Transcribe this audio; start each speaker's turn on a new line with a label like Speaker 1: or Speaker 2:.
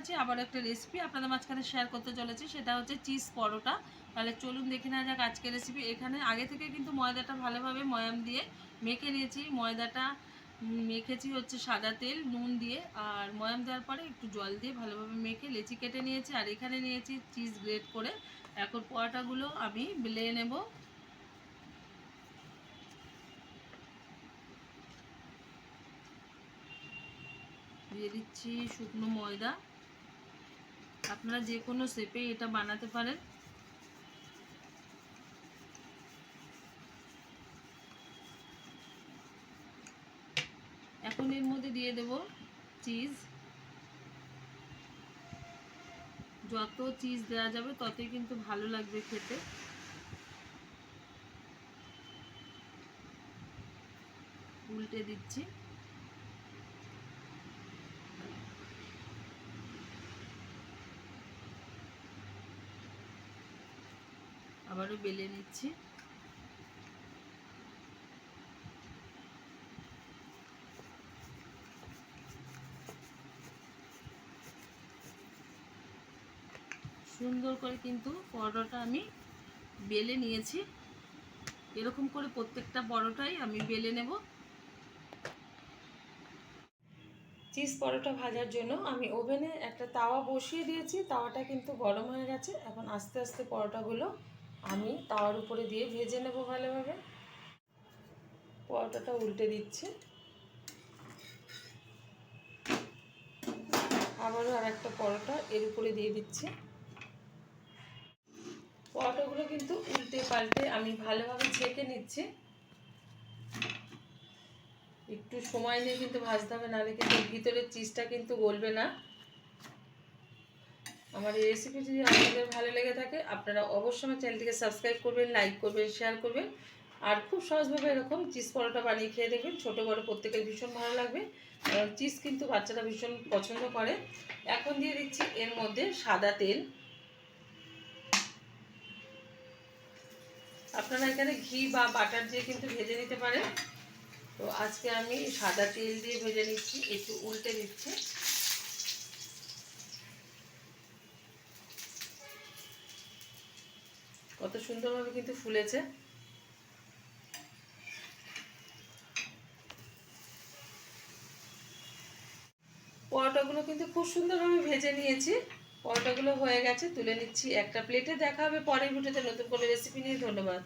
Speaker 1: করছি আবার একটা রেসিপি আপনাদের মাঝখানে শেয়ার করতে চলেছি, সেটা হচ্ছে চিজ পরোটা। তাহলে চলুন দেখে নেওয়া যাক আজকের রেসিপি। এখানে আগে থেকে কিন্তু ময়দাটা ভালোভাবে ময়াম দিয়ে মেখে নিয়েছি। ময়দাটা মেখেছি হচ্ছে সাদা তেল নুন দিয়ে, আর ময়াম দেওয়ার পরে একটু জল দিয়ে ভালোভাবে মেখে লেচি কেটে নিয়েছি। আর এখানে নিয়েছি চিজ গ্রেট করে। এখন পরোটাগুলো আমি বেলে নেব। দিয়ে দিচ্ছি শুকনো ময়দা। আপনারা যে কোনো শেপে এটা বানাতে পারেন। এখন এর মধ্যে দিয়ে দেব চিজ। যত চিজ দেওয়া যাবে ততই কিন্তু ভালো লাগবে খেতে। উল্টে দিচ্ছি। আবারও বেলে নিচ্ছি। সুন্দর করে কিন্তু পরোটাটা আমি বেলে নিয়েছি। এরকম করে প্রত্যেকটা পরোটাই আমি বেলে নেব। চিজ পরোটা ভাজার জন্য আমি ওভেনে একটা তাওয়া বসিয়ে দিয়েছি। তাওয়াটা কিন্তু গরম হয়ে গেছে। এখন আস্তে আস্তে পরোটাগুলো আমি তাওয়ার উপরে দিয়ে ভেজে নেব ভালোভাবে। পরোটাটা উল্টে দিচ্ছি। আবারও আর একটা পরোটা এর উপরে দিয়ে দিচ্ছি। পরোটাগুলো কিন্তু উল্টে পাল্টে আমি ভালোভাবে ছেঁকে নিচ্ছি। একটু সময় নিয়ে কিন্তু ভাজতে হবে, নাহলে কিন্তু ভিতরের চিজটা কিন্তু গলবে না। আমার এই রেসিপি যদি আপনাদের ভালো লেগে থাকে আপনারা অবশ্যই আমার চ্যানেলটিকে সাবস্ক্রাইব করবেন, লাইক করবেন, শেয়ার করবেন। আর খুব সহজভাবে এরকম চিজ পরোটা বানিয়ে খেয়ে দেখবেন। ছোটো বড়ো প্রত্যেকের ভীষণ ভালো লাগবে। চিজ কিন্তু বাচ্চারা ভীষণ পছন্দ করে। এখন দিয়ে দিচ্ছি এর মধ্যে সাদা তেল। আপনারা এখানে ঘি বা বাটার দিয়ে কিন্তু ভেজে নিতে পারেন। তো আজকে আমি সাদা তেল দিয়ে ভেজে নিচ্ছি। একটু উল্টে দিচ্ছি। কত সুন্দরভাবে কিন্তু ফুলেছে। পরোটাগুলো কিন্তু খুব সুন্দরভাবে ভেজে নিয়েছি। পরোটাগুলো হয়ে গেছে, তুলে নিচ্ছি একটা প্লেটে। দেখা হবে পরের ভিডিওতে নতুন করে রেসিপি নিয়ে। ধন্যবাদ।